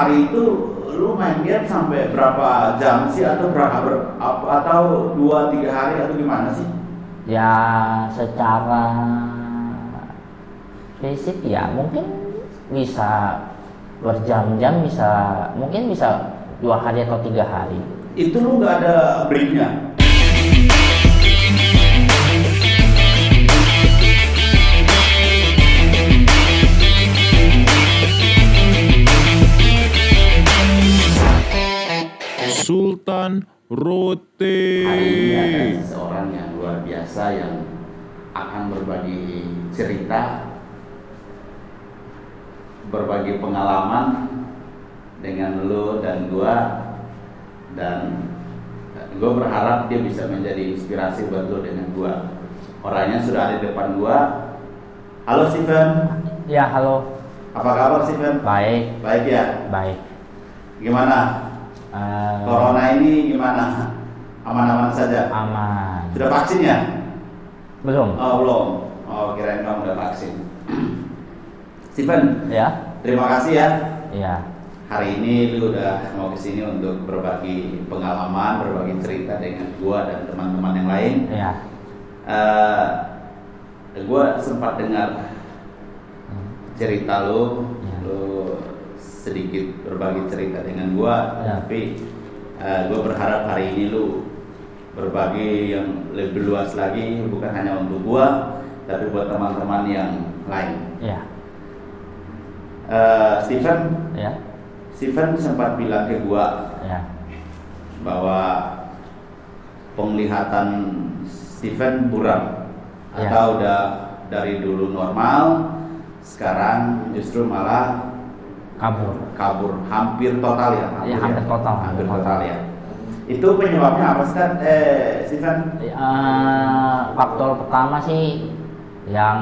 Hari itu lu main game sampai berapa jam sih atau atau 2-3 hari atau gimana sih? Ya secara fisik ya mungkin bisa berjam-jam, mungkin bisa 2 hari atau 3 hari. Itu lu nggak ada breaknya? Sultan Rote. Hari ini ada seseorang yang luar biasa yang akan berbagi cerita, berbagi pengalaman dengan lo dan gua, dan gua berharap dia bisa menjadi inspirasi buat lo dengan gua. Orangnya sudah ada di depan gua. Halo Steven. Ya halo. Apa kabar Steven? Baik. Baik ya. Baik. Gimana? Corona ini gimana? Aman-aman saja? Aman. Sudah vaksin ya? Belum. Oh belum. Oh kirain kamu udah vaksin. Steven, Ya. terima kasih ya. Ya. Hari ini lu udah mau kesini untuk berbagi pengalaman, berbagi cerita dengan gua dan teman-teman yang lain. Ya. Gua sempat dengar cerita lu, Ya. lu sedikit berbagi cerita dengan gua, Ya. tapi gua berharap hari ini lu berbagi yang lebih luas lagi, bukan hanya untuk gua, tapi buat teman-teman yang lain. Ya. Steven, Ya. Steven sempat bilang ke gua Ya. bahwa penglihatan Steven buram, Ya. atau udah dari dulu normal, sekarang justru malah kabur hampir total ya. Ya, hampir total. Hampir total ya. Itu penyebabnya apa sih, Steven? Faktor pertama sih yang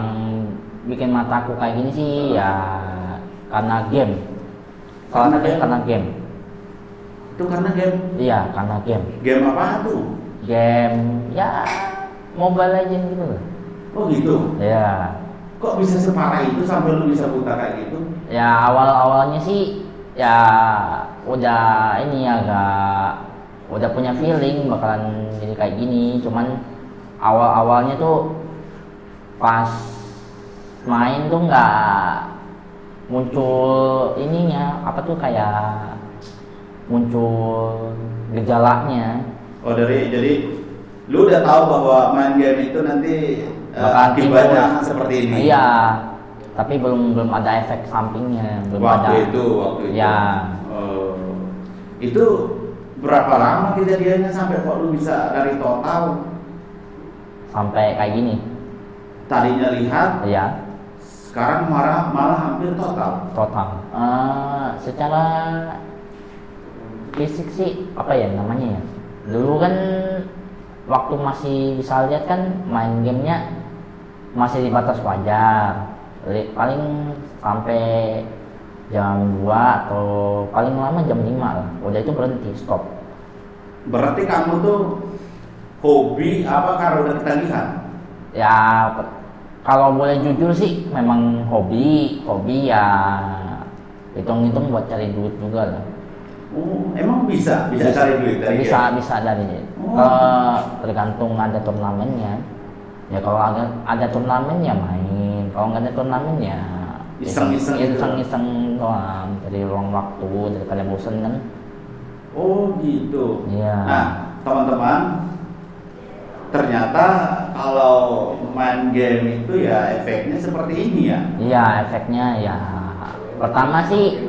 bikin mataku kayak gini sih ya karena game. Salah satunya karena game. Itu karena game. Iya, karena game. Game apa tuh? Game ya Mobile Legends gitu loh. Oh gitu. Ya. Kok bisa separah itu sampai lu bisa buta kayak gitu? Ya awal-awalnya sih ya udah ini udah punya feeling bakalan jadi kayak gini, cuman awal-awalnya tuh pas main tuh nggak muncul ininya, apa tuh kayak muncul gejalanya. Oh jadi lu udah tahu bahwa main game itu nanti akibatnya seperti ini. Iya, tapi belum ada efek sampingnya, belum ada. Waktu itu. Ya. Itu berapa lama kejadiannya sampai kok lu bisa dari total Sampai kayak gini. tadinya lihat, Ya. sekarang malah hampir total. Secara fisik sih apa ya namanya ya? Dulu kan waktu masih bisa lihat kan main gamenya masih di batas wajar, paling sampai jam 2 atau paling lama jam 5 lah, udah itu berhenti, stop. Berarti kamu tuh hobi apa karena udah ketagihan? Ya kalau boleh jujur sih memang hobi ya, hitung-hitung buat cari duit juga lah. Oh, emang bisa cari duit dari game? Bisa dari tergantung ada turnamennya. Ya kalau ada turnamen ya main, kalau nggak ada turnamen ya iseng-iseng doang, dari luang waktu daripada bosen kan. Oh gitu. Iya. Nah teman-teman, ternyata kalau main game itu ya efeknya seperti ini ya? Iya, efeknya ya pertama sih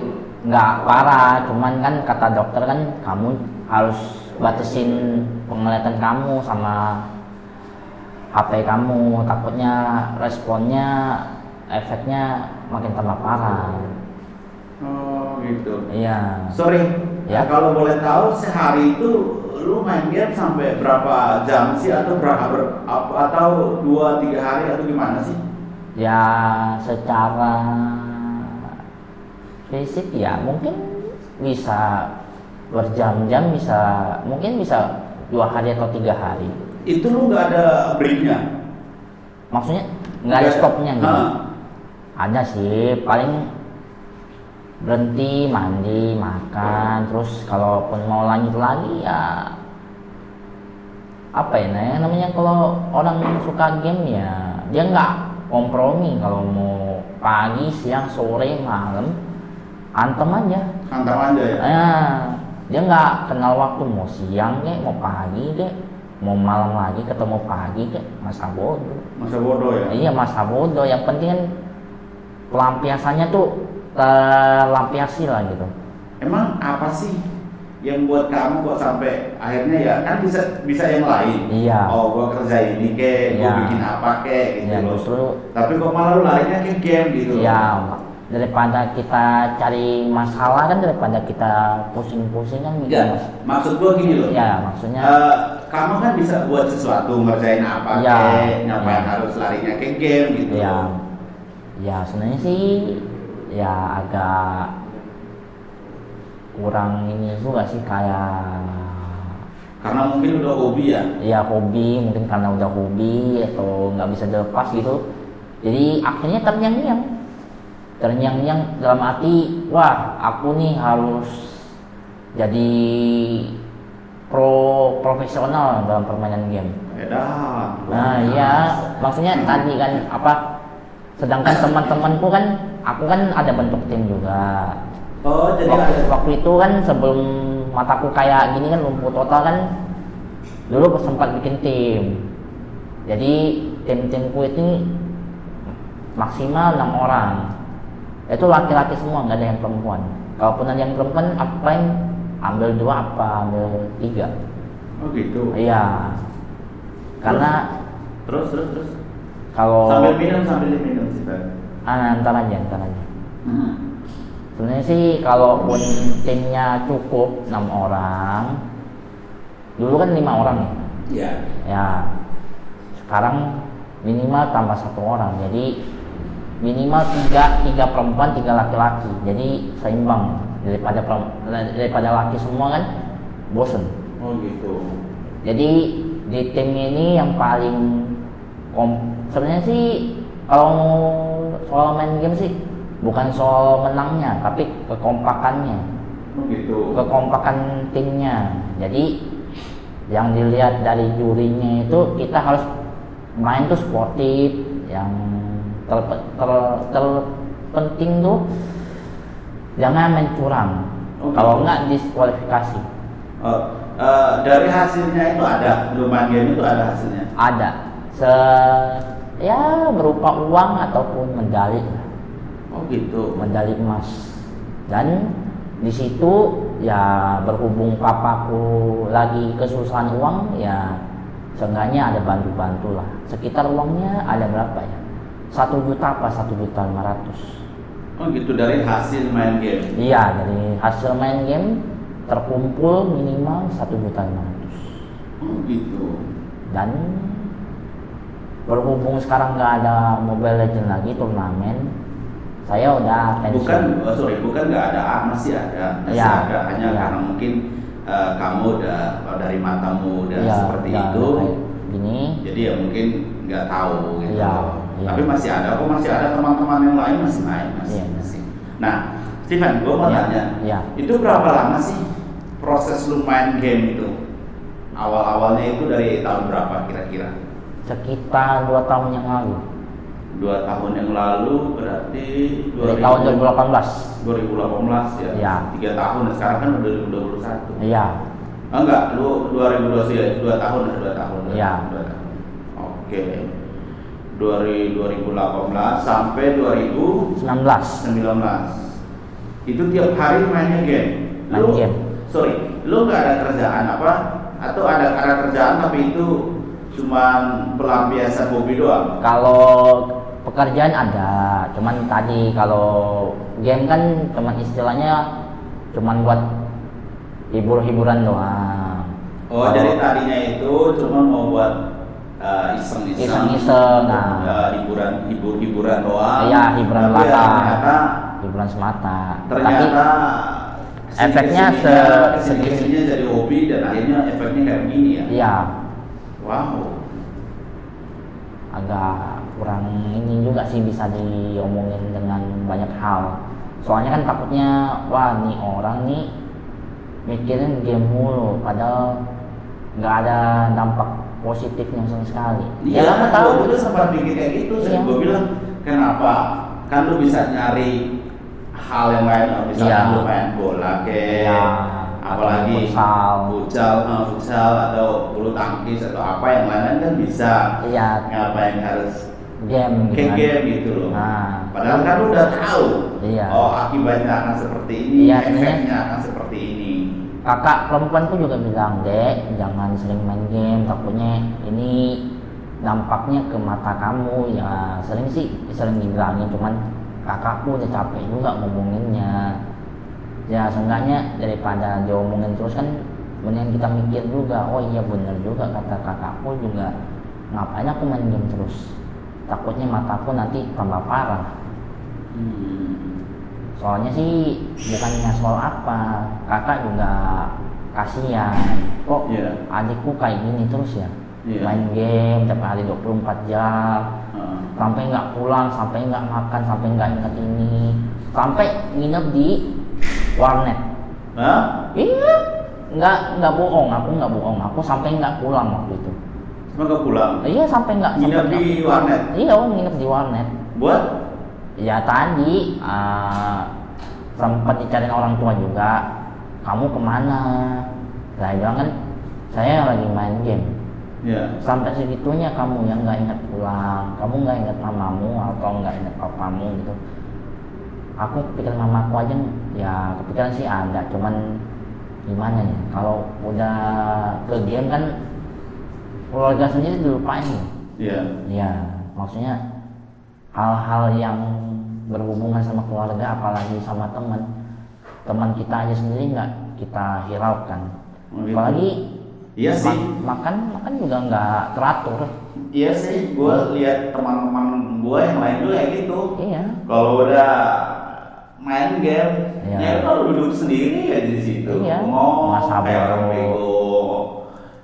nggak parah, cuman kan kata dokter kan kamu harus batasin penglihatan kamu sama HP kamu, takutnya responnya efeknya makin tambah parah. Oh gitu. Iya. Sorry, Ya. kalau boleh tahu sehari itu lu main game sampai berapa jam sih atau atau 2-3 hari atau gimana sih? Ya secara fisik ya mungkin bisa berjam-jam, mungkin bisa 2 hari atau 3 hari. Itu lu nggak ada breaknya? Maksudnya nggak ada stopnya gitu. Ada sih, paling berhenti mandi makan, terus kalaupun mau lanjut lagi ya apa ya namanya kalau orang suka game ya dia nggak kompromi, kalau mau pagi siang sore malam antem aja ya. Dia nggak kenal waktu, mau siang kek mau pagi kek mau malam lagi ketemu pagi kek, masa bodoh ya. Iya, masa bodoh, yang penting kan pelampiasannya tuh terlampiasi lah gitu. Emang apa sih yang buat kamu kok sampai akhirnya ya kan bisa yang lain? Iya. Oh, gua kerja ini ke, gua bikin apa ke gitu ya, loh. Justru, tapi kok malah lu larinya ke game gitu. Iya, daripada kita cari masalah kan, daripada kita pusing-pusing kan gitu. Ya, maksud gua gini loh. Ya, maksudnya kamu kan bisa buat sesuatu, ngerjain apa ke, ngapain harus larinya ke game gitu. Ya sebenarnya sih ya agak kurang ini juga sih, kayak karena mungkin udah hobi ya. Iya, hobi, mungkin karena udah hobi atau nggak bisa dilepas gitu, jadi akhirnya terngiang-ngiang dalam arti, wah aku nih harus jadi profesional dalam permainan game. Nah iya, maksudnya tadi kan apa, sedangkan teman-temanku kan, aku kan ada bentuk tim juga. Oh, jadi waktu itu kan sebelum mataku kayak gini kan, lumpuh total kan, dulu sempat bikin tim. Jadi tim-timku ini maksimal 6 orang. Itu laki-laki semua, nggak ada yang perempuan. Kalaupun ada yang perempuan, apa yang ambil 2 apa ambil 3. Oh gitu. Iya. Karena terus kalau sambil minum sih Pak. Ntar aja. Sebenarnya sih kalaupun timnya cukup 6 orang, dulu kan 5 orang ya. Iya. Ya. Sekarang minimal tambah 1 orang. Jadi minimal 3 perempuan 3 laki-laki. Jadi seimbang, daripada laki semua kan bosen. Oh gitu. Jadi di tim ini yang paling sebenarnya sih kalau soal main game sih bukan soal menangnya, tapi kekompakannya. Oh gitu. Kekompakan timnya. Jadi yang dilihat dari jurinya itu kita harus main tuh sportif, yang terpenting tuh jangan main curang. Kalau enggak diskualifikasi. Dari hasilnya itu ada, main game itu ada hasilnya? Ada. Ya berupa uang ataupun medali. Oh gitu. Medali emas. Dan di situ ya berhubung papaku lagi kesusahan uang, ya seenggaknya ada bantu-bantu lah. Sekitar uangnya ada berapa ya? 1 juta apa 1.500.000. Oh gitu, dari hasil main game? Iya, dari hasil main game terkumpul minimal 1.500.000. Oh gitu. Dan berhubung sekarang nggak ada Mobile Legends lagi turnamen, saya udah pensiun. Bukan nggak ada, masih ada, hanya karena mungkin kamu udah dari matamu udah seperti itu, gini. Jadi ya mungkin nggak tahu gitu. Iya. Tapi masih ada teman-teman yang lain masih main, masih. Nah, Steven, gue mau tanya, itu berapa lama sih proses lu main game itu? Awalnya itu dari tahun berapa kira-kira? Sekitar 2 tahun yang lalu. 2 tahun yang lalu berarti dari tahun 2018. 2018 ya. Iya. 3 tahun, sekarang kan udah 2021. Iya. Enggak, lu 2020 ya, 2 tahun. Iya. 2 tahun. Oke. 2018 sampai 2019. Itu tiap hari mainnya game. Lu nggak ada kerjaan apa? Atau ada kerjaan tapi itu cuman pelampiasan hobi doang? Kalau pekerjaan ada, cuman tadi kalau game kan cuman istilahnya cuman buat hiburan doang. Oh, jadi tadinya itu cuma mau buat iseng-iseng, hiburan doang. Iya, hiburan semata. Hiburan semata. Ternyata efeknya kesini jadi hobi dan akhirnya efeknya kayak begini ya. Iya. Wow. Agak kurang ini juga sih bisa diomongin dengan banyak hal. Soalnya kan takutnya, wah nih orang nih mikirin game mulu, padahal nggak ada dampak positifnya sama sekali. Iya, Ya kamu tahu. gue juga sempat pikir kayak gitu. Iya. Gue bilang, kenapa? Kan lu bisa nyari hal yang lain, misalnya Iya. lu main bola kayak, Iya. apalagi futsal atau bulu tangkis atau apa yang lain kan bisa. Iya. Ngapain harus Game kayak kan. game gitu loh. Nah, Padahal kan lu udah tahu. Iya. Oh, akibatnya akan seperti ini, Iya, efeknya akan seperti ini. kakak perempuanku juga bilang, Dek, jangan sering main game, takutnya ini dampaknya ke mata kamu. Ya sering dibilangin, cuman kakakku udah capek juga ngomonginnya. Ya seenggaknya daripada diomongin terus kan, mendingan kita mikir juga, oh iya bener juga kata kakakku juga, ngapain aku main game terus, takutnya mataku nanti tambah parah. Soalnya sih bukannya soal apa, kakak juga kasihan, kok Iya. adikku kayak gini terus ya. Iya. Main game tiap hari 24 jam, sampai nggak pulang, sampai nggak makan, sampai nggak inget ini, sampai nginep di warnet. Hah? Iya, nggak bohong, aku sampai nggak pulang waktu itu. Cuma gak pulang? Iya, sampai nggak Nginep sampai di nggak- warnet? Iya, nginep di warnet. Buat? Ya tadi sempat dicariin orang tua juga, kamu kemana? Saya bilang kan, saya lagi main game. Ya. Sampai segitunya kamu yang nggak ingat pulang, kamu nggak ingat mamamu atau nggak ingat papamu gitu. Aku kepikiran mamaku aja, ya kepikiran sih ada, cuman gimana ya, kalau udah ke game kan keluarga sendiri dilupain. Iya. Ya maksudnya hal-hal yang berhubungan sama keluarga, apalagi sama teman kita aja sendiri nggak kita hiraukan. Oh, gitu. Apalagi Iya sih. makan juga nggak teratur. Iya sih, gue lihat teman-teman gue yang lain juga kayak gitu. Iya. Kalau udah main game, Iya. ya kalau duduk sendiri aja di situ. Iya. Ngomong Nggak sabar. kayak orang bego.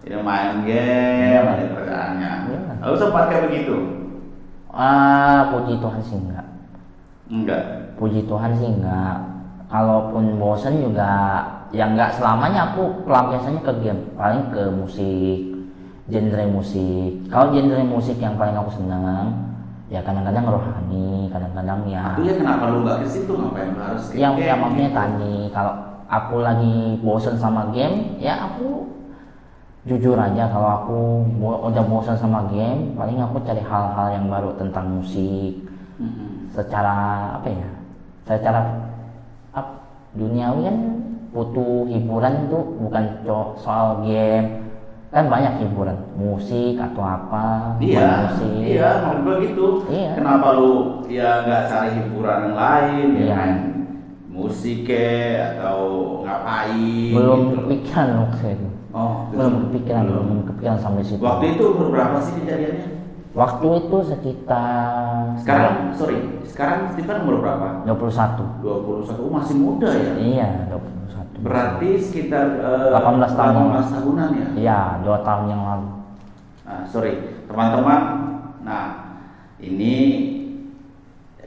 Ini main game, Iya. ada kerjaannya. Iya. Lalu sempat kayak begitu? Puji Tuhan sih enggak. Enggak. Puji Tuhan sih enggak. Kalaupun bosen juga, ya enggak selamanya aku pelampiasannya ke game, paling ke musik, genre musik. Kalau genre musik yang paling aku senang, ya kadang-kadang rohani, kadang-kadang ya. Tapi ya kenapa lu nggak ke situ, ngapain lu harus ke Yang game? maksudnya gitu? tadi, kalau aku lagi bosen sama game, ya aku jujur aja, kalau aku udah bosan sama game, paling aku cari hal-hal yang baru tentang musik. Secara apa ya, secara duniawi kan butuh hiburan tuh, bukan soal game kan, banyak hiburan musik atau apa. Iya, musik. iya, menurut gua gitu. Iya. Kenapa lu ya nggak cari hiburan yang lain, ya Iya. main musik atau ngapain? Belum gitu. kepikiran waktu itu. Oh, Belum kepikiran sampai situ. Waktu itu umur berapa sih kejadiannya? Waktu itu sekitar Sekarang Steven umur berapa? 21. 21, masih muda ya? Iya, 21. Berarti sekitar 18 tahun. 18 tahunan ya? Iya, 2 tahun yang lalu. Teman-teman. Nah, ini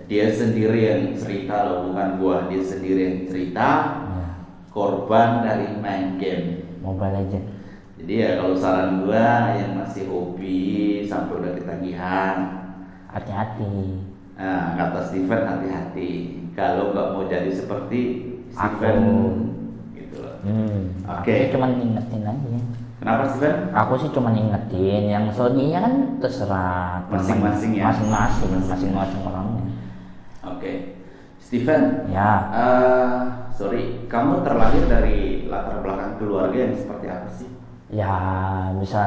dia sendiri yang cerita loh, bukan gua. Dia sendiri yang cerita, Iya. korban dari main game. Mobile Legend. Jadi ya kalau saran gua yang masih hobi sampai udah ketagihan, Hati-hati. nah, kata Steven hati-hati. Kalau nggak mau jadi seperti Steven, gitu loh. Oke. Aku cuman ingetin aja. Kenapa Steven? Aku sih cuman ingetin, yang selebihnya kan terserah Masing-masing ya? masing-masing orangnya. Oke. Steven, Ya, kamu terlahir dari latar belakang keluarga yang seperti apa sih? ya bisa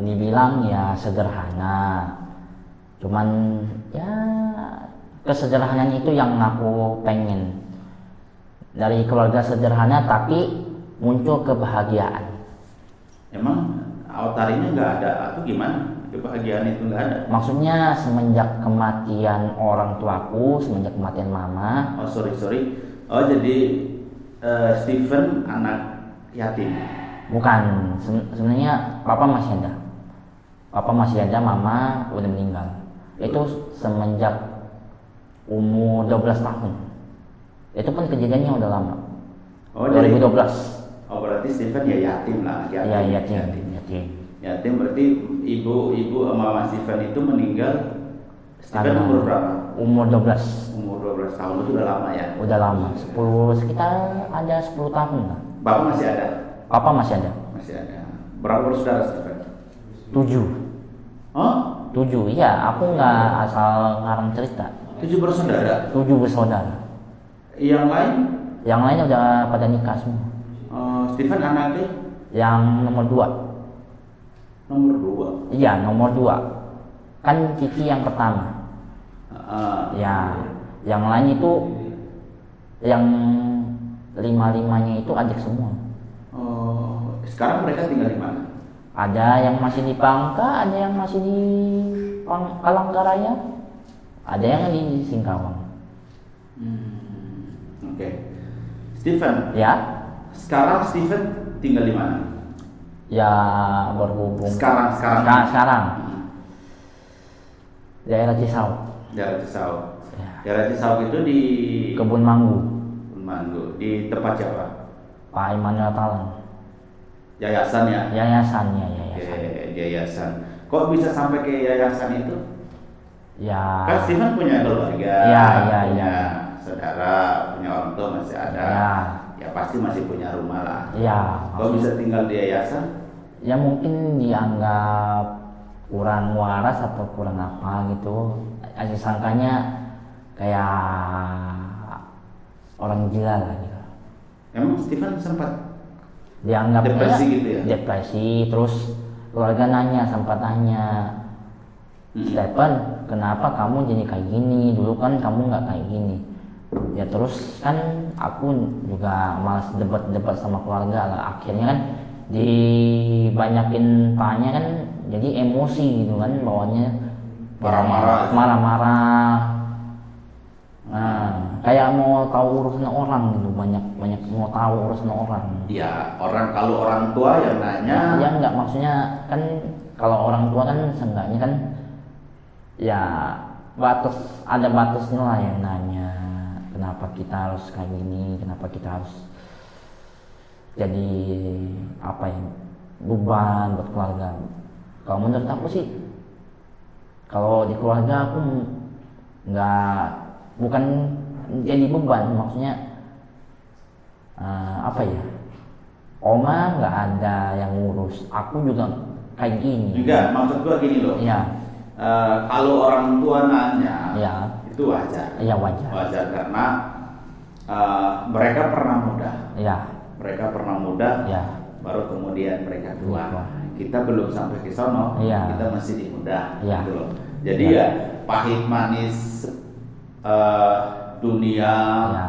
dibilang ya sederhana. Cuman ya kesederhanaan itu yang aku pengen. Dari keluarga sederhana tapi muncul kebahagiaan. Emang altarinya nggak ada atau gimana? Kebahagiaan itu nggak ada? Maksudnya semenjak kematian orang tuaku, semenjak kematian mama. Oh sorry. Oh jadi Steven anak yatim? Bukan, sebenarnya papa masih ada. Papa masih ada, mama udah meninggal. Itu semenjak umur 12 tahun. Itu pun kejadiannya udah lama. Oh, jadi- 2012. Oh, berarti Steven ya yatim lah. Iya, yatim. Yatim berarti ibu sama Mas Steven itu meninggal. Steven Karena umur berapa? Umur 12. Umur 12 tahun itu udah lama ya. Udah lama. Sekitar ada 10 tahun lah. Bapak masih ada? Papa masih ada. Masih ada. Berapa bersaudara Steven? 7. Oh, 7. Iya, aku nggak asal ngarang cerita. 7 bersaudara. 7 bersaudara. Yang lain? Yang lain udah pada nikah semua. Steven anaknya Yang nomor 2. nomor 2. Iya, nomor 2. Kan Cici yang pertama. Ya, yang lain itu yang 5-5-nya itu adik semua. Oh, sekarang mereka tinggal di mana? Ada yang masih di Bangka, ada yang masih di Palangkaraya, ada yang di Singkawang. Oke. Steven, Ya, sekarang Steven tinggal di mana? ya berhubung. Sekarang. Sekarang. Daerah Cisau, Daerah Cisau. Ya. Daerah Cisau itu di Kebun Manggu, Manggu. Di tempat siapa? Pak Immanuel Talang. Yayasan ya? Yayasannya, Oke, yayasan. Kok bisa sampai ke yayasan itu? Ya. Kan Steven punya keluarga, Ya, punya saudara, punya orang tua masih ada. Ya. Ya pasti masih punya rumah lah. Ya. Kok bisa tinggal di yayasan? Ya mungkin dianggap kurang waras atau kurang apa gitu. Aja sangkanya kayak orang gila lah gitu. Emang Steven sempat Dianggap depresi kayak gitu ya? depresi, terus keluarga sempat nanya, Stephen, kenapa kamu jadi kayak gini? Dulu kan kamu nggak kayak gini. Ya terus kan aku juga malas debat sama keluarga lah. Akhirnya kan dibanyakin tanya kan, jadi emosi gitu kan bawahnya. Marah-marah. Nah, kayak mau tahu urusan orang gitu, banyak mau tahu urusan orang. Ya, kalau orang tua yang nanya. Ya enggak, maksudnya kan kalau orang tua kan seenggaknya kan ya ada batasnya lah yang nanya, kenapa kita harus kayak gini, kenapa kita harus jadi apa ya, beban buat keluarga. Kalau menurut aku sih, kalau di keluarga aku bukan jadi beban, maksudnya apa ya, oma nggak ada yang ngurus, aku juga kayak gini. Enggak, maksud gua gini loh. Iya. Kalau orang tua nanya, Iya. itu wajar. Iya, wajar. Wajar karena mereka pernah muda. Iya. Mereka pernah muda, Iya. baru kemudian mereka tua. Tua. Kita belum sampai ke sono, Iya. kita masih di muda. Iya. Gitu loh. Jadi Iya. ya pahit manis dunia. Iya.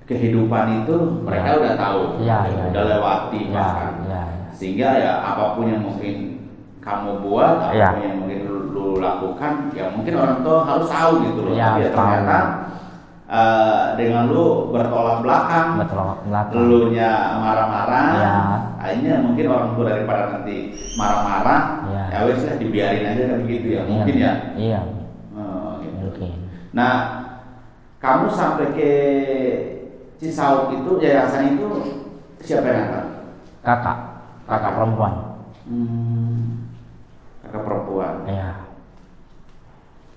Kehidupan itu mereka Ya. udah tahu, Ya, ya, udah ya. lewati Ya, bahkan. ya. Sehingga ya apapun yang mungkin kamu buat, Ya. apapun yang mungkin lu lakukan, ya mungkin orang tua harus tahu gitu loh. Ya, Tapi ya tahu. ternyata dengan lu bertolak belakang, Bertolak belakang. lu nya marah-marah, Ya. akhirnya mungkin orang tua daripada nanti marah-marah, Ya. ya wes lah dibiarin aja kan gitu ya, mungkin ya. Iya. Gitu. Mungkin. Nah, kamu sampai ke Cisau itu, yayasan itu siapa yang antar? Kakak perempuan. Kakak perempuan. Iya.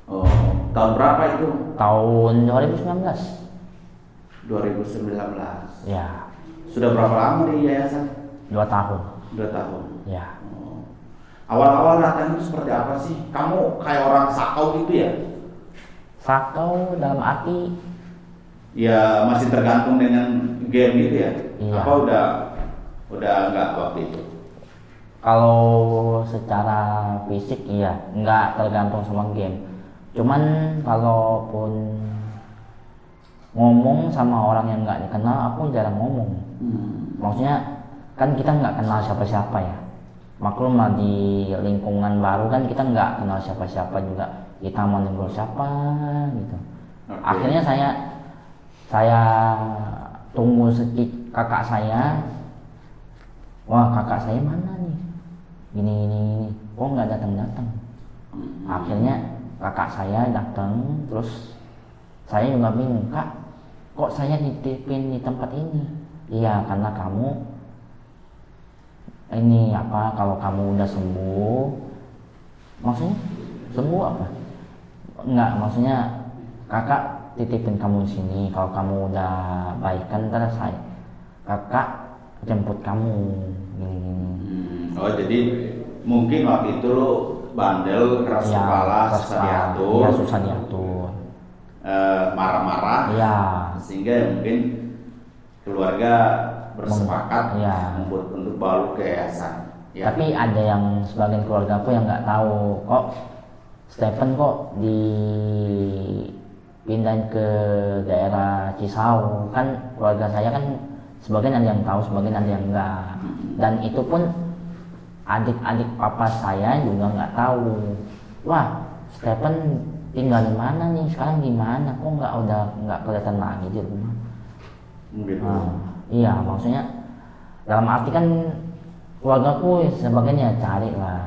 Oh, tahun berapa itu? Tahun 2019. 2019. Ya. Sudah berapa lama di yayasan? 2 tahun. 2 tahun. Ya. Oh. Awal-awal datang itu seperti apa sih? Kamu kayak orang sakau gitu ya? Sakau dalam arti Ya masih tergantung dengan game gitu ya? Iya. Apa udah enggak waktu itu? kalau secara fisik iya, nggak tergantung sama game. Cuman kalaupun ngomong sama orang yang nggak dikenal, aku jarang ngomong. Maksudnya kan kita nggak kenal siapa-siapa ya. Maklum lah, di lingkungan baru kan kita nggak kenal siapa-siapa juga. Kita mau negur siapa gitu. Oke. Akhirnya saya tunggu kakak saya. Wah, kakak saya mana nih? Gini. Oh, nggak datang. Akhirnya kakak saya datang, terus saya juga bingung, Kak, kok saya dititipin di tempat ini? Iya, karena kamu ini apa, kalau kamu udah sembuh, maksudnya sembuh apa? Enggak, maksudnya kakak titipin kamu di sini, kalau kamu udah baikan ntar kakak jemput kamu gini. Oh, jadi mungkin waktu itu lo bandel, keras Ya, kepala, keras susah kepala. diatur, Ya, susah diatur. marah-marah, Ya, sehingga mungkin keluarga bersepakat Ya. untuk bawa ke yayasan. Ya. Tapi ada yang sebagian keluarga aku yang nggak tahu kok Stephen kok dipindahin ke daerah Cisau. Kan keluarga saya kan sebagian ada yang tahu, sebagian ada yang enggak. Dan itu pun adik-adik papa saya juga nggak tahu. Wah, Stephen tinggal di mana nih? Sekarang di mana? Kok nggak kelihatan lagi di rumah? Gitu. Nah, iya, maksudnya dalam arti kan keluargaku sebagian ya cari lah,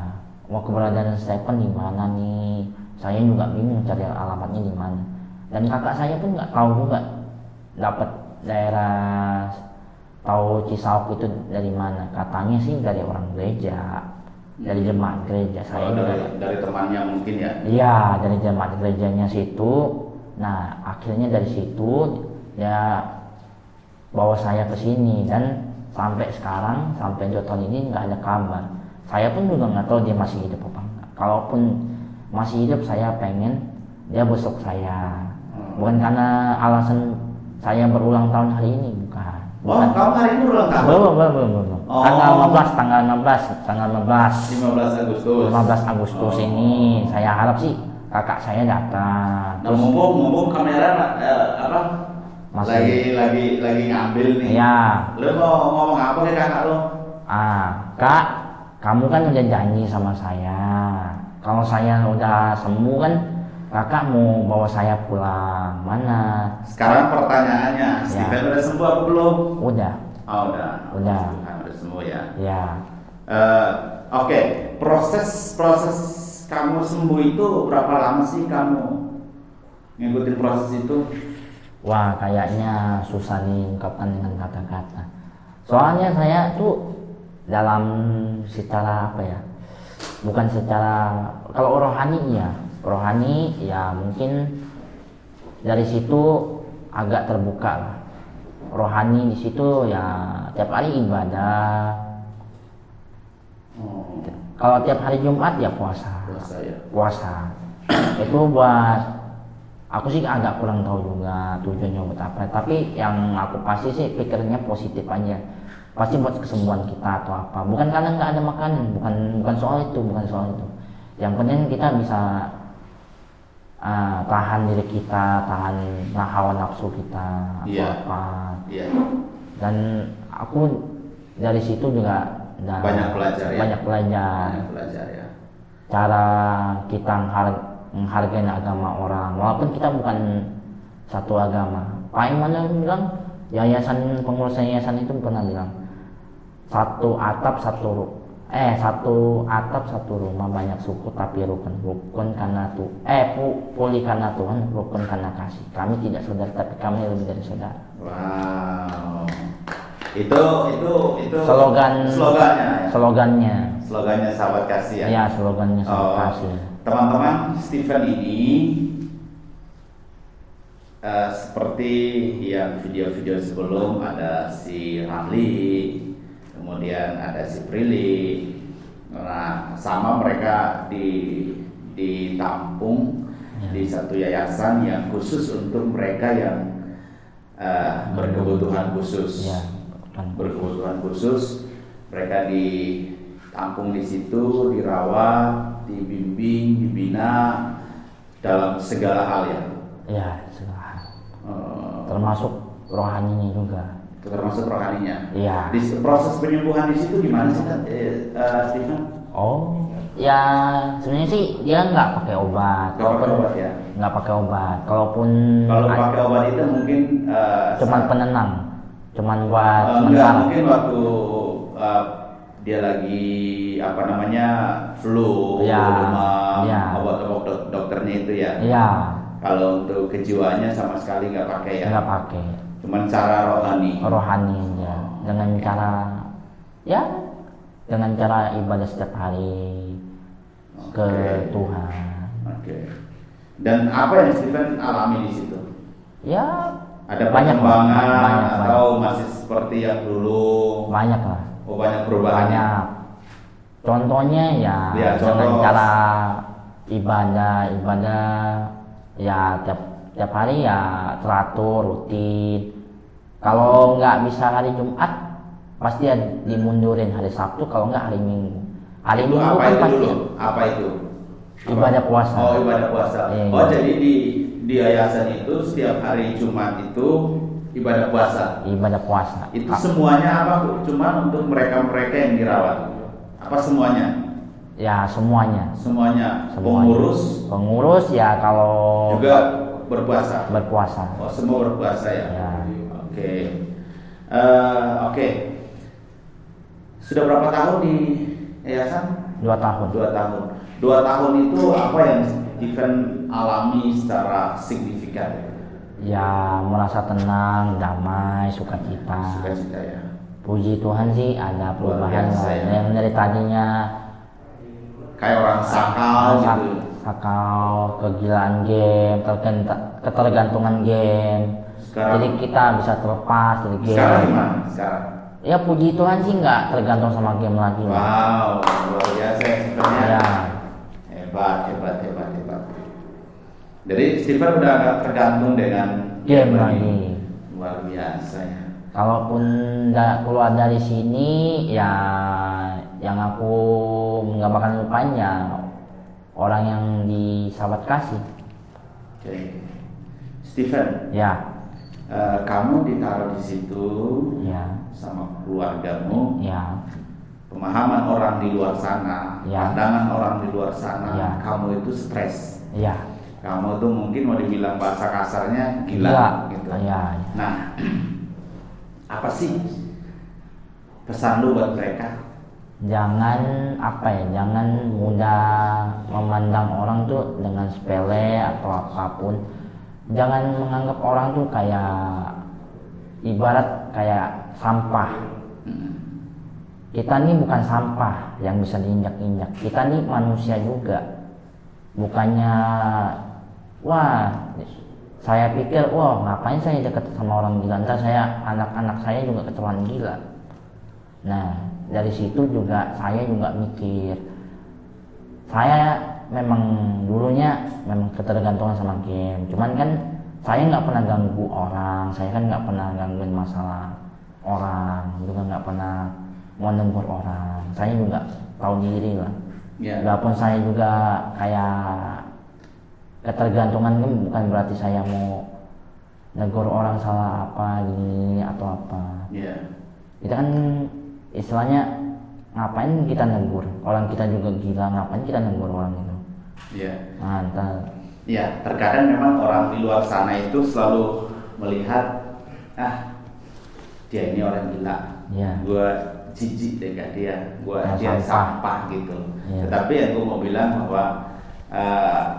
mau keberadaan Stephen di mana nih? Saya juga bingung cari alamatnya di mana. Dan kakak saya pun nggak tahu juga dapat daerah tahu Cisauk itu dari mana. Katanya sih dari orang gereja, dari jemaat gereja. Saya juga dari temannya mungkin ya. iya, dari jemaat gerejanya situ. Nah, akhirnya dari situ ya bawa saya ke sini, dan sampai sekarang, sampai 2 tahun ini nggak ada kabar. Saya pun juga nggak tahu dia masih hidup apa enggak. Kalaupun masih hidup, saya pengen dia besok saya. Bukan karena alasan saya berulang tahun hari ini, bukan. Oh, kamu hari ini ulang tahun? Belum. Oh. Tanggal 15 15 Agustus ini saya harap sih kakak saya datang. Nah, mumpung kamera Masih. lagi ngambil nih. Iya. Lo mau ngomong apa ke kakak lo? Kak, kamu kan udah janji sama saya. Kalau saya udah sembuh kan, kakak mau bawa saya pulang. Mana? Sekarang pertanyaannya, Stephen udah sembuh apa belum? Udah. Oh, udah. Udah. Tuhan, udah sembuh ya. Ya. Oke, proses kamu sembuh itu berapa lama sih kamu ngikutin proses itu? Wah, kayaknya susah diungkapkan dengan kata-kata. Soalnya saya tuh dalam secara apa ya? Bukan secara, kalau rohani ya mungkin dari situ agak terbuka lah. Rohani di situ ya tiap hari ibadah. Kalau tiap hari Jumat ya puasa. Puasa. Itu buat aku sih agak kurang tahu juga tujuannya buat apa. Tapi yang aku pasti sih pikirnya positif aja. Pasti buat kesembuhan kita atau apa. Bukan karena nggak ada makanan, bukan soal itu. Yang penting kita bisa tahan diri kita, tahan hawa nafsu kita atau apa. Iya. Dan aku dari situ juga banyak belajar ya. Banyak belajar ya. Cara kita menghargai agama orang, walaupun kita bukan satu agama. Pak Iman bilang, pengurus yayasan itu pernah bilang, satu atap satu rumah, banyak suku tapi rukun karena pulih karena Tuhan, rukun karena kasih. Kami tidak saudara tapi kami lebih dari saudara. Wow, itu slogannya sahabat kasih ya. Iya, slogannya sahabat kasih. Teman-teman, Stephen ini seperti yang video-video sebelum, ada si Ramli, kemudian ada si Prilly. Nah, sama mereka ditampung di satu yayasan yang khusus untuk mereka yang berkebutuhan khusus. Berkebutuhan khusus, mereka ditampung di situ, dirawat, dibimbing, dibina dalam segala hal ya. Ya, segala hal. Termasuk rohaninya juga. Termasuk rohaninya. Iya. Di proses penyembuhan di situ gimana sih, Stephen? Oh, ya sebenarnya sih dia nggak pakai obat. Nggak pakai obat ya? Nggak pakai obat. Kalau pakai obat itu mungkin cuman penenang, cuman buat enggak, mungkin waktu dia lagi flu, ya, demam, ya. obat dokternya itu ya. Iya. Kalau untuk kejiwaannya sama sekali nggak pakai ya. nggak pakai. Cuman cara rohani. Rohani aja. Dengan cara ya dengan cara ibadah setiap hari ke Oke. Tuhan. Oke. Dan apa yang Stephen alami di situ? Ya Ada banyak perkembangan banyak, atau masih seperti yang dulu? banyak lah. Oh, banyak perubahannya. Banyak. Contohnya ya, Ya, dengan contoh. cara ibadah ya tiap hari ya teratur rutin. Kalau nggak bisa hari Jumat pasti ya dimundurin hari Sabtu, kalau nggak hari Minggu. Hari Itu Minggu apa kan itu pasti dulu? Apa itu? ibadah puasa. Oh, ibadah puasa. Iya. Oh, jadi di yayasan itu setiap hari Jumat itu ibadah puasa. Ibadah puasa. Itu semuanya apa, Bu? Cuma untuk mereka-mereka yang dirawat. Apa semuanya? Ya semuanya. Semuanya. Semuanya. Pengurus ya kalau Juga berpuasa. berpuasa. Oh, semua berpuasa ya. Ya. Oke. Oke. Sudah berapa tahun di yayasan? 2 tahun. 2 tahun. 2 tahun itu apa yang Stephen alami secara signifikan? Ya merasa tenang, damai, sukacita. Sukacita ya. Puji Tuhan sih ada perubahan biasa lah. ya. Yang dari tadinya Kayak orang sakau gitu. sakau, kegilaan game, ketergantungan game. Sekarang- Jadi kita bisa terlepas dari game. Sekarang gimana? Sekarang. Ya puji Tuhan sih nggak tergantung sama game lagi. Wow, luar biasa ya sebenarnya. Ya, Hebat. Jadi Stephen udah agak tergantung dengan game lagi. Luar biasa ya. Kalaupun keluar dari sini ya yang aku nggak bakal lupain ya orang yang di sahabat kasih. Oke. Stephen, Ya, kamu ditaruh di situ ya, sama keluargamu. ya, Pemahaman orang di luar sana, Ya. pandangan orang di luar sana, Ya. kamu itu stres. ya. Kamu tuh mungkin mau dibilang bahasa kasarnya gila Gila. gitu. Ya. Nah, apa sih pesan lu buat mereka? Jangan mudah memandang orang tuh dengan sepele atau apapun. Jangan menganggap orang tuh kayak ibarat kayak sampah. Kita nih bukan sampah yang bisa diinjak-injak. Kita nih manusia juga. Bukannya wah saya pikir wah ngapain saya deket sama orang gila, ntar anak-anak saya juga keturunan gila. Nah dari situ juga saya juga mikir, saya memang dulunya memang ketergantungan sama game, cuman kan saya nggak pernah ganggu orang, saya kan nggak pernah gangguin masalah orang, juga nggak pernah mau negur orang, saya juga tahu diri lah. Ya. Walaupun saya juga kayak ketergantungan kan bukan berarti saya mau negur orang salah apa gini atau apa. Ya. Itu kan istilahnya ngapain kita negur orang, kita juga gila, ngapain kita negur orang itu. Ya. Mantap. Ya, terkadang memang orang di luar sana itu selalu melihat, dia ini orang gila, Ya. gua jijik dengan dia, Ya, dia sampah. sampah gitu. Ya. Tetapi yang gue mau bilang bahwa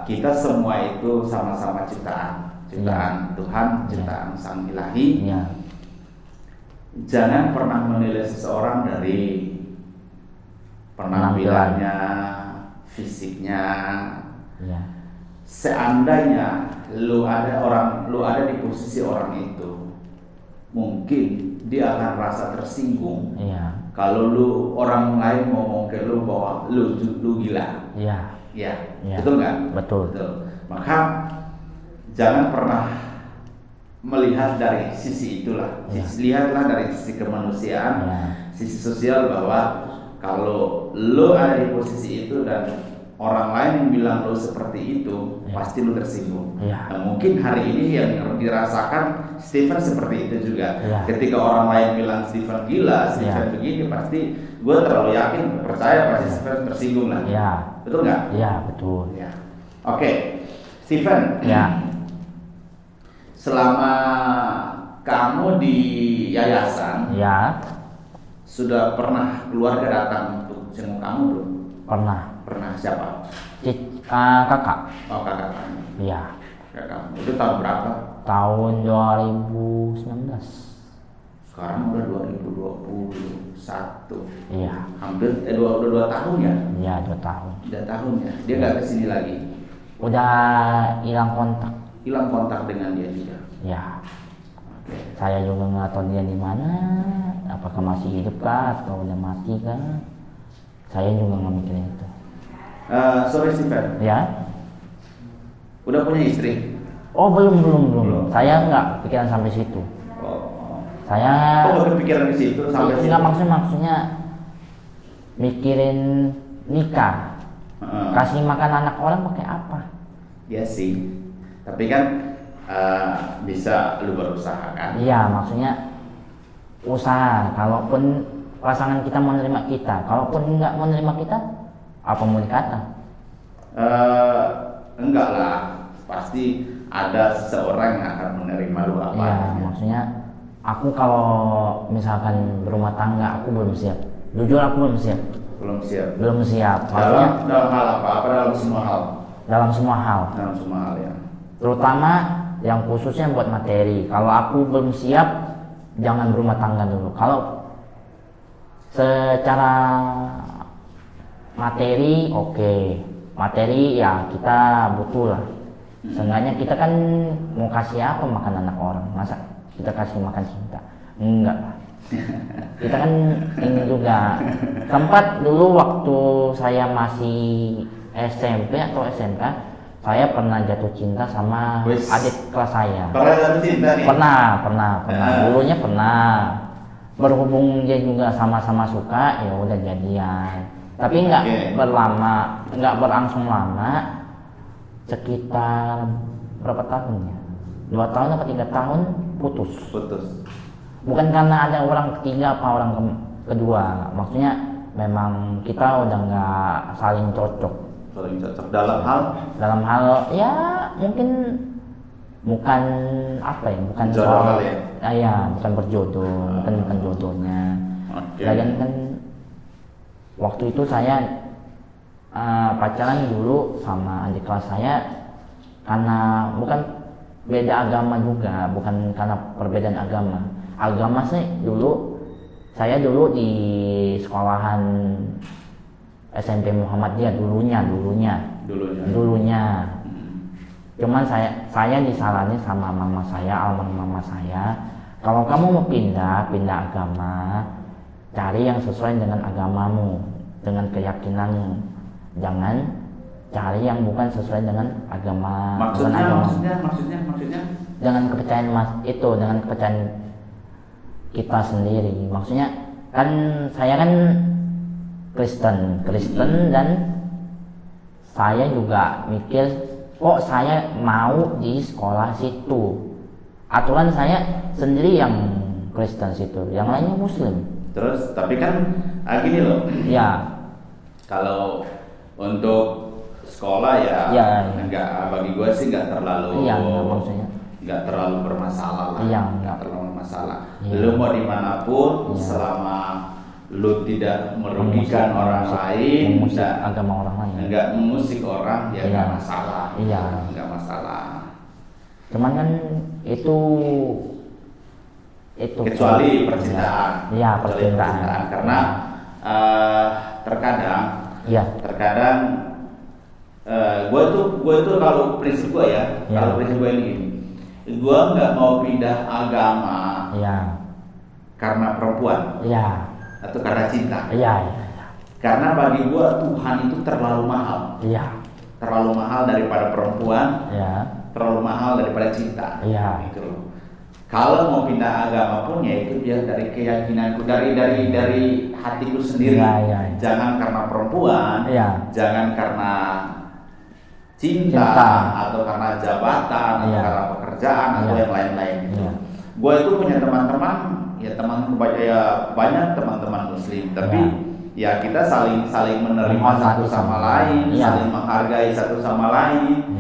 kita semua itu sama-sama ciptaan Tuhan, ciptaan Sang Ilahi. Iya. Jangan pernah menilai seseorang dari penampilannya, fisiknya. Iya. Seandainya lu ada di posisi orang itu, mungkin dia akan rasa tersinggung Iya. kalau orang lain ngomong ke lu bahwa lu gila. Iya. Ya, Ya. betul nggak? Betul. Maka jangan pernah melihat dari sisi itulah. Ya. Lihatlah dari sisi kemanusiaan, Ya. sisi sosial, bahwa kalau lu ada di posisi itu dan orang lain yang bilang lu seperti itu, Ya. pasti lu tersinggung. Ya. Nah, mungkin hari ini yang dirasakan Stephen seperti itu juga. Ya. Ketika orang lain bilang Stephen gila, Stephen Ya. begini, pasti gue terlalu yakin, percaya pasti Stephen tersinggung lah. Iya. Betul nggak? Iya, betul. Ya. Oke, Stephen. Ya. Selama kamu di yayasan, Ya. sudah pernah keluarga datang untuk jenguk kamu belum? Pernah. Pernah. Siapa? Kakak. Oh, kakak kamu. Iya. Ya kamu. Itu tahun berapa? Tahun 2019. Sekarang udah 2021. Iya. Hampir udah 2 tahun ya? Iya, 2 tahun. 2 tahun ya. Dia nggak kesini lagi. Udah hilang kontak. Hilang kontak dengan dia juga. Ya. Oke. Saya juga nggak tahu dia di mana. Apakah masih hidup kah atau udah mati kah? Saya juga nggak mikirin itu. Sorry Steven, Ya. udah punya istri? Oh belum. Belum. Saya nggak pikiran sampai situ. Oh. Saya Kok nggak kepikiran di situ sampai situ? nggak maksudnya mikirin nikah. Kasih makan anak orang pakai apa? Ya sih. Tapi kan bisa lu berusaha kan? Iya, maksudnya usaha. Kalaupun pasangan kita mau menerima kita, kalaupun nggak mau menerima kita, apa mau dikata? Enggak lah. Pasti ada seseorang yang akan menerima lu apa Iya, adanya. maksudnya aku kalau misalkan berumah tangga aku belum siap. Jujur aku belum siap. Belum siap. Belum siap. Maksudnya Dalam hal apa? Dalam semua hal? dalam semua hal. Dalam semua hal ya. Terutama yang khususnya buat materi. Kalau aku belum siap, jangan berumah tangga dulu. Kalau secara materi, oke. Materi ya kita butuh lah. Seenggaknya kita kan mau kasih apa makan anak orang? Masa kita kasih makan cinta? Enggak. Kita kan ini juga sempat dulu waktu saya masih SMP atau SMK, saya pernah jatuh cinta sama Wis. adik kelas saya. Pernah jatuh cinta nih? Pernah. Dulunya pernah. Berhubung dia juga sama-sama suka, ya udah jadian. Tapi nggak berlangsung lama. Sekitar berapa tahun ya? 2 tahun atau 3 tahun putus. Bukan karena ada orang ketiga apa orang kedua. Maksudnya memang kita udah nggak saling cocok. Dalam hal ya mungkin bukan apa ya, bukan jodoh soal kali ya? ya bukan berjodoh, bukan jodohnya. Lagian kan waktu itu saya pacaran dulu sama adik kelas saya karena bukan beda agama juga, bukan karena perbedaan agama. Agama sih saya dulu di sekolahan SMP Muhammadiyah dulunya. Cuman saya disaranin sama mama saya, almarhum mama saya, kalau kamu mau pindah agama, cari yang sesuai dengan agamamu, dengan keyakinanmu. Jangan cari yang bukan sesuai dengan agama. Maksudnya? Dengan kepercayaan dengan kepercayaan kita sendiri. Maksudnya kan saya kan Kristen dan saya juga mikir kok saya mau di sekolah situ. Aturan saya sendiri yang Kristen situ, yang lainnya Muslim. Terus tapi kan gini loh. Ya. Kalau untuk sekolah ya. Enggak, bagi gue sih enggak terlalu. Iya, maksudnya. Enggak terlalu bermasalah lah. Iya, enggak terlalu bermasalah. Iya. Lu mau dimanapun, selama lu tidak merugikan orang lain, mengusik agama orang lain. Enggak mengusik orang, ya enggak masalah. Iya. Enggak masalah. Cuman kan itu kecuali percintaan. Iya, percintaan. Karena terkadang gue tuh kalau prinsip gue kalau prinsip gue ini, gue nggak mau pindah agama karena perempuan atau karena cinta. Karena bagi gue Tuhan itu terlalu mahal. Terlalu mahal daripada perempuan. Terlalu mahal daripada cinta. Gitu loh. Kalau mau pindah agama pun ya itu biar dari keyakinanku, dari hatiku sendiri. Jangan karena perempuan, jangan karena cinta atau karena jabatan atau karena pekerjaan atau yang lain-lain. Gue itu punya teman-teman, banyak teman-teman Muslim, tapi ya kita saling menerima satu sama lain, saling menghargai satu sama lain.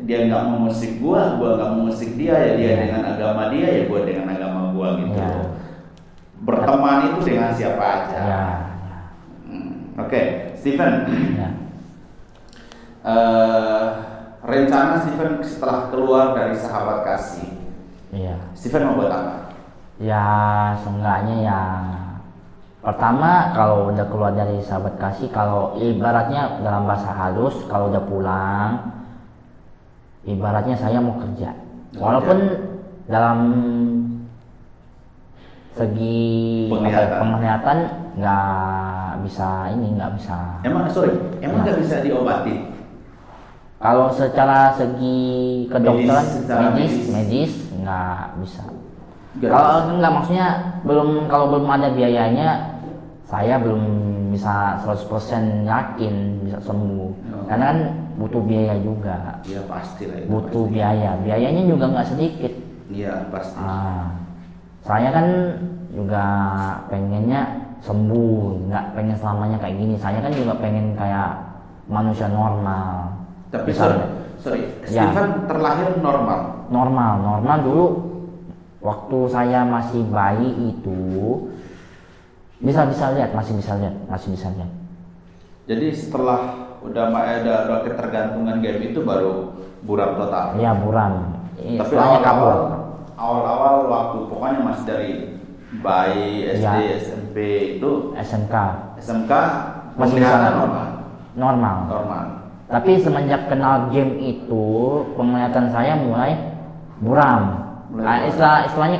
Dia nggak mengusik gua nggak mengusik dia, ya dia dengan agama dia, ya gua dengan agama gua gitu. Berteman itu dengan siapa aja. Oke, Steven. rencana Steven setelah keluar dari Sahabat Kasih, Iya. Steven mau buat apa? Ya seenggaknya ya pertama kalau udah keluar dari Sahabat Kasih, kalau ibaratnya dalam bahasa halus, kalau udah pulang ibaratnya saya mau kerja. Walaupun dalam segi penglihatan nggak bisa Emang nggak bisa diobati? kalau secara segi kedokteran Secara medis nggak bisa. Kalau nggak, maksudnya kalau belum ada biayanya saya belum bisa 100% yakin bisa sembuh. Karena kan butuh biaya juga. Iya pasti lah. Butuh biayanya juga nggak sedikit. Iya pasti. Saya kan juga pengennya sembuh, nggak pengen selamanya kayak gini. Saya kan juga pengen kayak manusia normal. Tapi sorry, Ya. Steven terlahir normal. Normal dulu waktu saya masih bayi itu masih bisa lihat. Jadi setelah udah ada ketergantungan game itu baru buram total. Iya, buram. Tapi Setelahnya kabur. awal waktu pokoknya masih dari bayi SD, Ya. SMP itu SMK SMK masih bisa penglihatan normal. Tapi semenjak kenal game itu penglihatan saya mulai buram. Istilahnya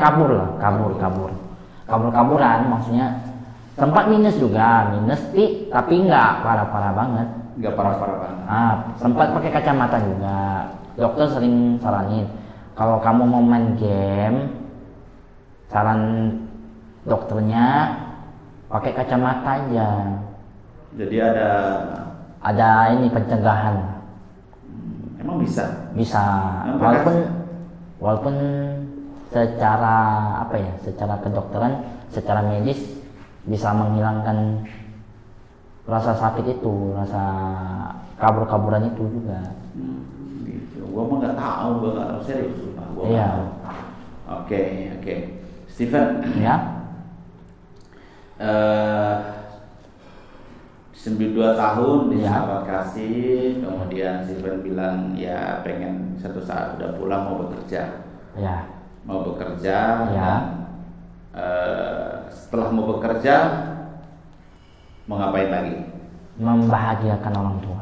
kabur-kaburan, maksudnya sempat minus tapi nggak parah-parah banget. Nggak parah-parah banget. Sempat pakai kacamata juga. Dokter sering saranin kalau kamu mau main game, saran dokternya pakai kacamata aja. Jadi ada ini pencegahan. Emang bisa? Bisa. Walaupun secara secara kedokteran, secara medis bisa menghilangkan rasa sakit itu, rasa kabur-kaburan itu juga. Gitu. Gua mah nggak tahu serius. Iya. Oke. Steven. Ya. 2 tahun di Ya. Sahabat Kasih, kemudian Steven bilang ya pengen satu saat udah pulang mau bekerja. Ya. Ya. Setelah mau bekerja mau ngapain lagi? Membahagiakan orang tua.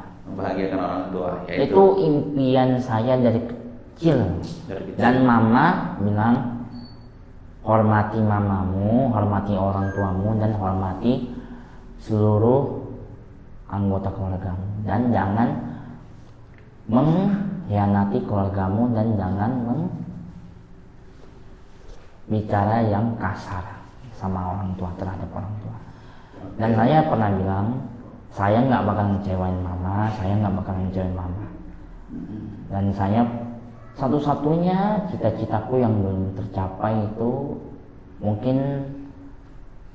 Yaitu Itu impian saya dari kecil. Dan mama bilang hormati mamamu, hormati orang tuamu, dan hormati seluruh anggota keluargamu, dan jangan mengkhianati keluargamu, dan jangan bicara yang kasar sama orang tua, terhadap orang tua. Dan saya pernah bilang saya nggak bakal ngecewain mama, dan saya satu-satunya cita-citaku yang belum tercapai itu mungkin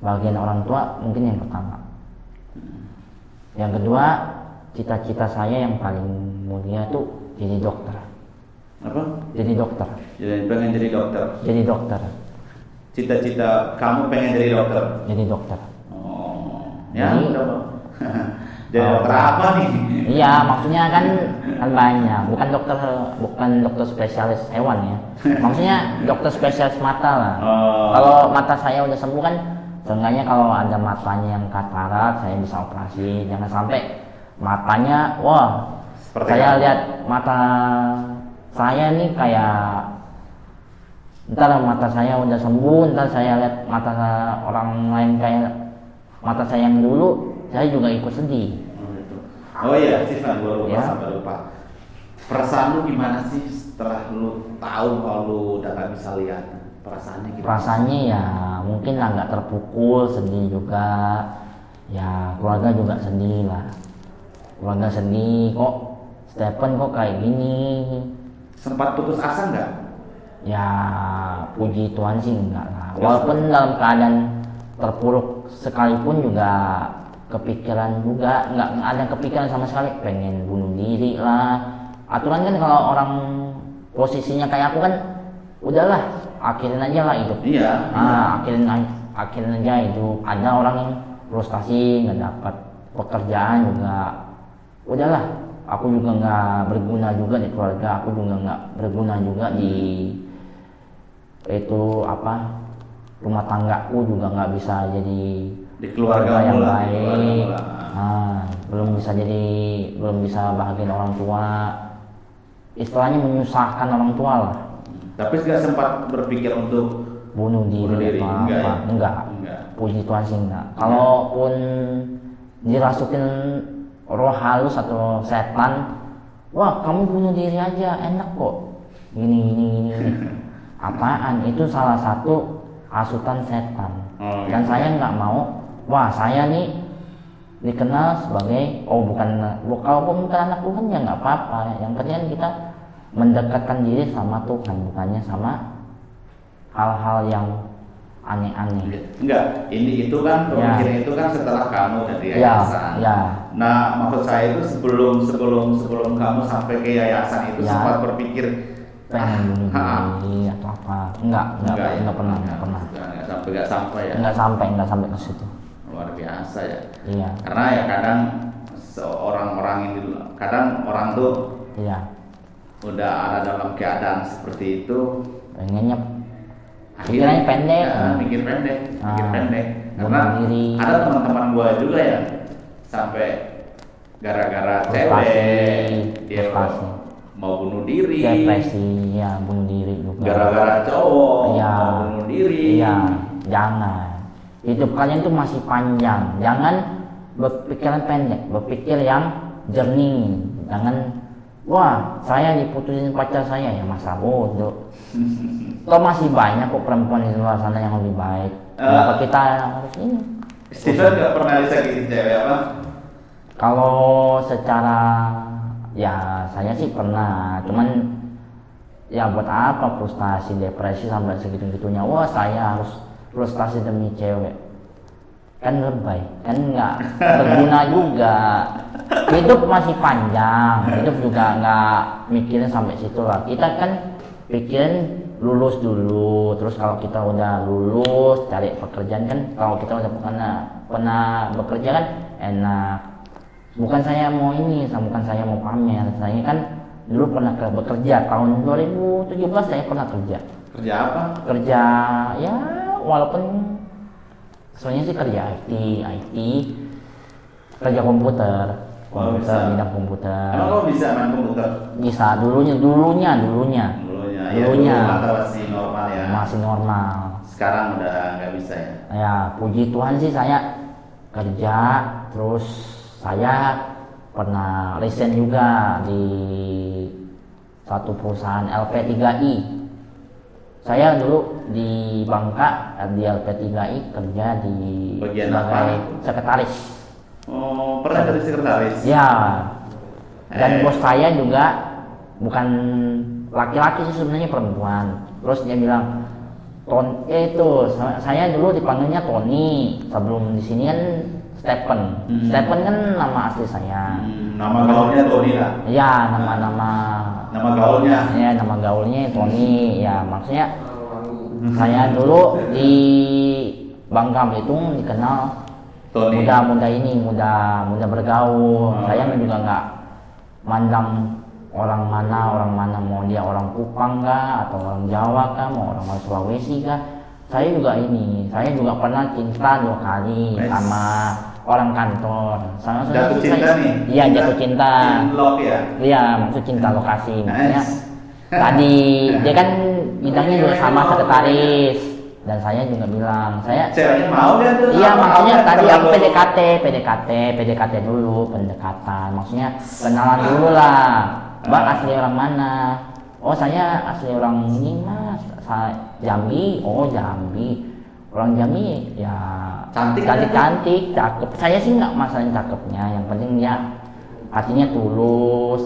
bagian orang tua, mungkin yang pertama. Yang kedua, cita-cita saya yang paling mulia itu jadi dokter. Apa? Jadi dokter. Pengen jadi dokter. Jadi dokter. Cita-cita kamu pengen jadi dokter. Jadi dokter. Oh. Ya, Jadi- udah. Jadi dokter apa nih? Iya, maksudnya kan banyak. Bukan dokter spesialis hewan ya. Maksudnya dokter spesialis mata lah. Oh. Kalau mata saya udah sembuh kan, seenggaknya kalau ada matanya yang katarak saya bisa operasi. Jangan sampai matanya, Seperti saya kamu. lihat mata saya nih kayak, ntar mata saya udah sembuh, ntar saya lihat mata orang lain kayak mata saya yang dulu, saya juga ikut sedih. Oh iya, Steven, gue Ya. sampai lupa. Perasaan lu gimana sih setelah lu tahu kalau lu udah gak bisa lihat? Perasaannya gimana? Perasaannya ya mungkin agak terpukul, sedih juga. Ya keluarga juga sedih lah. Keluarga sedih, kok Stephen kok kayak gini. Sempat putus asa nggak? Ya puji Tuhan sih enggak lah. Walaupun dalam keadaan terpuruk sekalipun juga kepikiran juga, nggak ada kepikiran sama sekali pengen bunuh diri lah. Aturan kan kalau orang posisinya kayak aku kan udahlah, akhirin aja lah hidup. Iya. Akhirin aja hidup. Ada orang yang frustasi nggak dapat pekerjaan juga, udahlah aku juga nggak berguna juga di keluarga, aku juga nggak berguna juga di itu apa, rumah tanggaku juga nggak bisa jadi Di keluarga yang mula, baik. di keluarga mula. Belum bisa bahagian orang tua, istilahnya menyusahkan orang tua lah. Tapi nggak sempat berpikir untuk Bunuh diri enggak apa apa, ya? enggak. Enggak. Puji Tuhan sih enggak. Kalaupun dirasukin roh halus atau setan, wah kamu bunuh diri aja enak kok, gini. Apaan? Itu salah satu hasutan setan. Dan gitu. saya nggak mau. Wah saya nih dikenal sebagai kalaupun bukan anak Tuhan ya nggak apa-apa. Yang penting kan kita mendekatkan diri sama Tuhan, bukannya sama hal-hal yang aneh-aneh. Enggak, itu kan pemikiran itu kan setelah kamu dari yayasan. Ya. Nah, maksud saya itu sebelum kamu sampai ke yayasan itu Ya. sempat berpikir Pengen bunuh diri atau apa? Enggak pernah. Enggak sampai ya. Enggak sampai ke situ. Luar biasa ya. Iya. Karena ya kadang orang orang tuh Iya. udah ada dalam keadaan seperti itu, Pengennya pikirannya pendek. mikir pendek. bunuh Karena diri. ada teman-teman gua juga ya sampai gara-gara Frustasi. cewek dia mau bunuh diri, Depresi, ya bunuh diri juga. gara-gara cowok Iya. mau bunuh diri. Iya, jangan. Hidup kalian tuh masih panjang. Jangan berpikiran pendek, berpikir yang jernih. Jangan, wah saya diputusin pacar saya ya masa bodoh. Toh masih banyak kok perempuan di luar sana yang lebih baik. Kenapa kita harus ini? Steven nggak pernah disakitin cewek apa? Kalau secara ya saya sih pernah, cuman ya buat apa frustasi, depresi sampai segitu-gitunya. Wah saya harus frustasi demi cewek, kan lebay, kan nggak berguna juga. Hidup masih panjang, hidup juga nggak mikirin sampai situ lah. Kita kan pikirin lulus dulu, terus kalau kita udah lulus cari pekerjaan kan, kalau kita udah pernah bekerja kan enak. Bukan saya mau bukan saya mau pamer, saya kan dulu pernah bekerja tahun 2017 saya pernah kerja. Kerja apa? Kerja ya walaupun soalnya sih kerja IT, kerja komputer, bidang komputer. Emang kamu bisa main komputer? Bisa dulunya. Ya, masih normal ya. Masih normal. Sekarang udah nggak bisa ya. Ya puji Tuhan sih saya kerja, terus saya pernah resign juga di satu perusahaan LP3I. Saya dulu di Bangka di LP3I kerja di bagian sebagai apa? sekretaris. Oh, pernah jadi sekretaris? Ya. Dan bos saya juga bukan laki-laki sih sebenarnya, perempuan. Terus dia bilang, saya dulu dipanggilnya Tony. Sebelum di sini kan Stephen. Stephen kan nama asli saya. Nama gaulnya Tony lah. Ya, Nama gaulnya. Ya, nama gaulnya Tony. Ya, maksudnya saya dulu di Bangka Belitung dikenal Tony. muda bergaul. Saya juga nggak mandang orang mana, mau dia orang Kupang kah, atau orang Jawa kah, mau orang Sulawesi kah. Saya juga pernah cinta 2 kali sama orang kantor. Jatuh cinta nih? Iya, jatuh cinta. Love ya? Iya, maksud cinta lokasi. Maksudnya tadi dia kan bidangnya juga sama sekretaris, dan saya juga bilang ceweknya mau kan tuh? Iya, maksudnya tadi aku PDKT dulu, pendekatan. Maksudnya kenalan dulu lah. Mbak asli orang mana? Oh saya asli orang ini mas, Jambi. Oh Jambi, orang Jambi ya cantik, cakep. Saya sih nggak masalah cakepnya, yang penting dia hatinya tulus,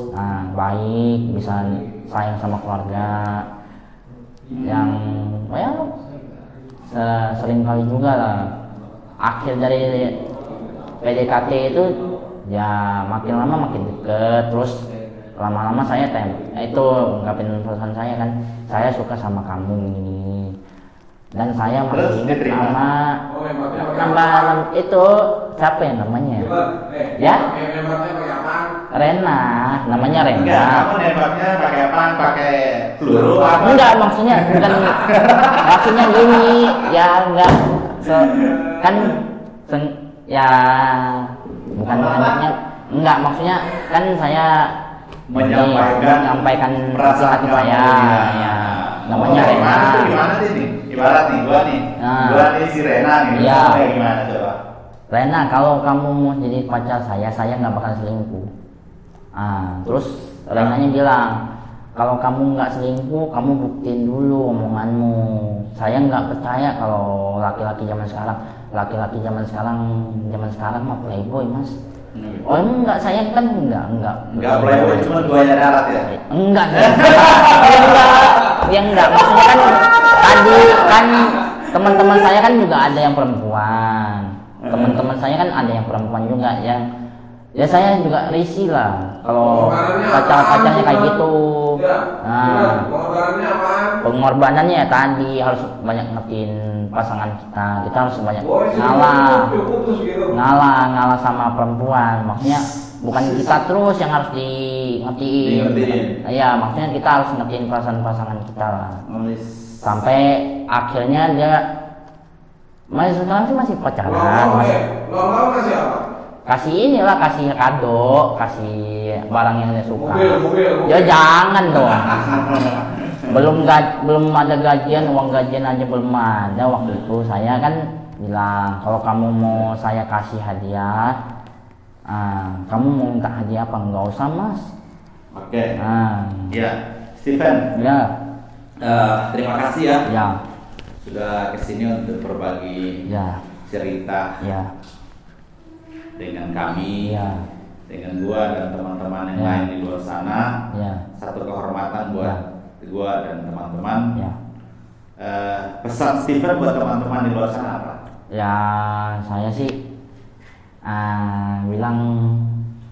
baik, bisa sayang sama keluarga. Yang sering kali juga lah. Akhir dari PDKT itu ya makin lama makin deket, terus lama-lama saya itu ungkapin pesan saya kan, saya suka sama kamu ini, dan saya masih ingat sama nama itu siapa ya namanya ya? Rena, namanya Rena. Enggak, kamu nembaknya pakai apa? Pakai peluru apa? Enggak, maksudnya bukan, maksudnya gini, ya enggak, kan ya bukan maksudnya, enggak maksudnya kan saya menyampaikan hati saya, ya namanya Rena. Itu gimana sih nih? Ibarat nih, gua nih si Rena nih. Ya. Gimana coba? Rena, kalau kamu mau jadi pacar saya nggak bakal selingkuh. Terus Renanya bilang, kalau kamu nggak selingkuh, kamu buktiin dulu omonganmu. Saya nggak percaya kalau laki-laki zaman sekarang mah playboy, mas. Oh enggak, saya kan enggak playboy, cuma buaya darat ya? Enggak. Enggak, maksudnya kan tadi kan teman-teman saya kan juga ada yang perempuan. Teman-teman saya kan ada yang perempuan juga yang ya saya juga risih lah kalau pacar-pacarnya kayak gitu. Nah, pengorbanannya ya tadi harus banyak ngertiin pasangan kita harus banyak ngalah sama perempuan. Maksudnya bukan kita terus yang harus ngertiin. Iya, maksudnya kita harus ngertiin perasaan pasangan kita lah. Sampai akhirnya dia sekarang sih masih pacaran. Kasih kado, kasih barang yang dia suka. Ya jangan dong. belum ada gajian, uang gajian aja belum ada. Waktu itu saya kan bilang, kalau kamu mau saya kasih hadiah, kamu mau minta hadiah apa? Enggak usah, mas. Oke. Ya, Steven. Ya. Terima kasih ya. Ya. Sudah kesini untuk berbagi cerita. Ya. Dengan kami, dengan gua dan teman-teman yang lain di luar sana. Satu kehormatan buat gua dan teman-teman. Pesan Steven buat teman-teman di luar sana apa? Ya, saya sih bilang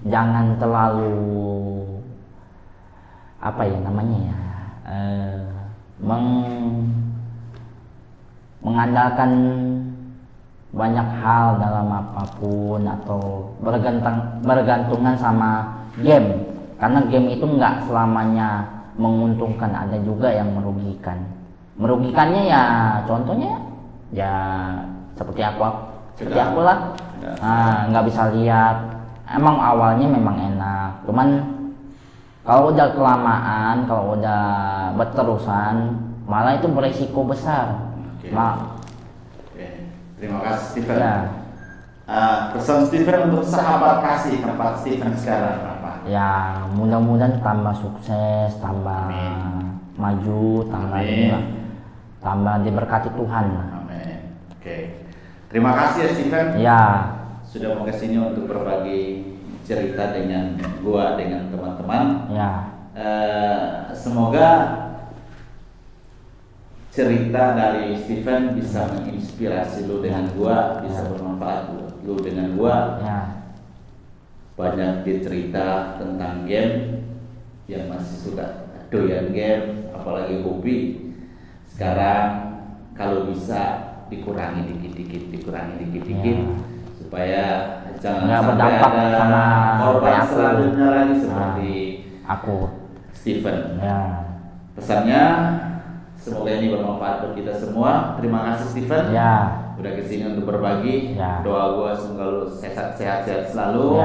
jangan terlalu apa ya namanya ya, mengandalkan banyak hal dalam apapun atau bergantungan sama game, karena game itu nggak selamanya menguntungkan, ada juga yang merugikannya ya, contohnya ya seperti aku lah, nggak bisa lihat. Emang awalnya memang enak, cuman kalau udah kelamaan, kalau udah berterusan malah itu beresiko besar. Terima kasih Steven. Pesan Steven untuk sahabat kasih tempat Steven sekarang apa? Ya mudah-mudahan tambah sukses, tambah maju, tambah diberkati Tuhan. Amin. Oke. Terima kasih ya Steven. Ya. Sudah mau kesini untuk berbagi cerita dengan gua, dengan teman-teman. Ya. Semoga cerita dari Steven bisa menginspirasi lu dengan gua, bisa bermanfaat lu dengan gua. Banyak cerita tentang game yang masih suka doyan game, apalagi hobi. Sekarang kalau bisa dikurangi dikit-dikit, supaya jangan sampai ada korban selanjutnya lagi seperti aku, Steven. Pesannya semoga ini bermanfaat buat kita semua. Terima kasih Steven. Udah kesini untuk berbagi. Doa gua semoga lu sehat-sehat selalu.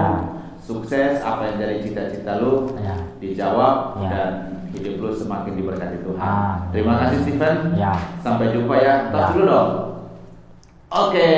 Sukses, apa yang jadi cita-cita lu dijawab dan hidup lu semakin diberkati Tuhan. Terima kasih Steven. Sampai jumpa ya. Tos dulu dong. Oke.